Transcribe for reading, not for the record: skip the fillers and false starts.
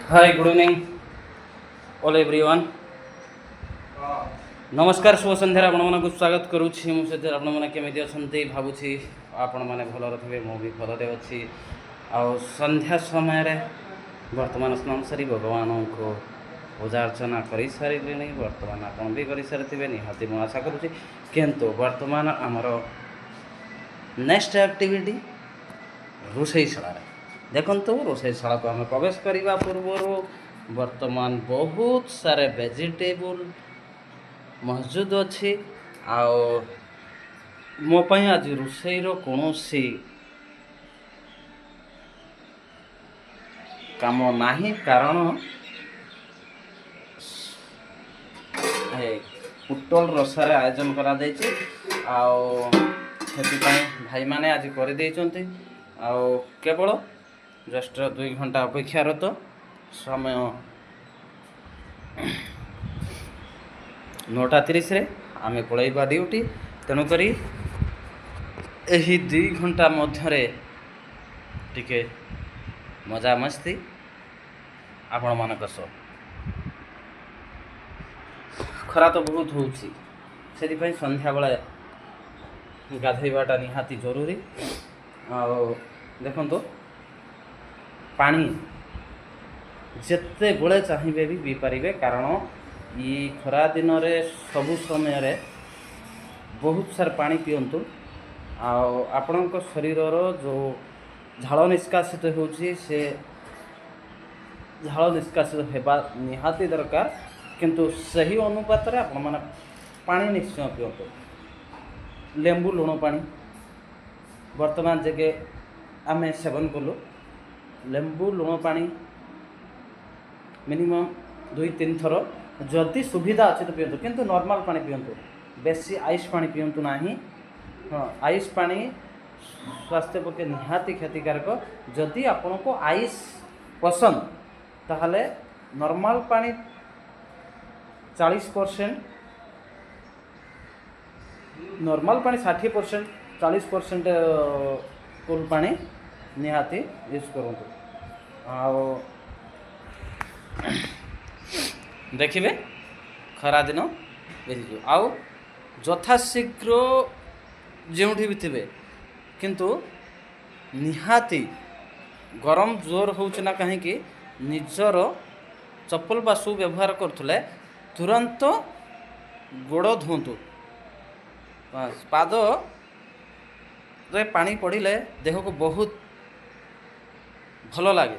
Hi good evening all everyone. नमस्कार शुभ संध्यार आपको स्वागत करुँची मुझे आपमती अच्छा भावुँ आपण मैंने भल थे मुझे भलरे अच्छी आउ संध्या समय वर्तमान स्नान सारी भगवान को पूजा अर्चना कर सारे बर्तमान आपड़ भी कर सारी निहाती मुझे आशा करुँची किंतु वर्तमान आमर नेक्स्ट एक्टिविटी रोषईशाला देखु रोषईशाला को आम प्रवेश करने पूर्व वर्तमान बहुत सारे वेजिटेबल मौजूद अच्छी आओ मो पाई आज रोषईर कौन काम नहीं कारण पुटल रसार आयोजन करा भाई माने आज कर केवल जस्ट 2 घंटा अपेक्षारत समय 9:30 आम पलैबा ड्यूटी तेणुक यही 2 घंटा मध्य टिके मजा मस्ती आपण मान खरा तो बहुत होउछि से संध्या बेले गाधैबाटा निहाती जरूरी। देखो पानी जिते बड़े चाहिए भी पी पारे कारण ये खरा दिन रे सबु समय रे बहुत सारा पानी पियंतु आपण शरीर जो झाल निष्कासित होउछि से झाल निष्कासित हेबा निहाती दरकार किंतु सही अनुपात रे आपण माने पानी निश्चय पियंतु। लेंबू लुण पानी वर्तमान जगह आम सेवन कलु लेंबू लुण पानी मिनिमम 2-3 थर जदि सुविधा अच्छे तो पिंतु किंतु नॉर्मल पानी पिंतु बेसी आइस पानी पिंतु ना। हाँ आइस पानी स्वास्थ्य पक्षे निहाती क्षतिकारक। जदि आपण को आइस पसंद ताहले नॉर्मल पानी 40%, नॉर्मल पानी 60%, 40% कूल पानी निहाती यूज करूँ। देखिए खरा दिन बेरीज आउ यथाशीघ्र जो भी थे किंतु निहाती गरम जोर होना कहीं निजर चप्पल बा शू व्यवहार करुले तुरंत गोड़ धुंतु पाद रे पानी पड़े देह को बहुत भल लगे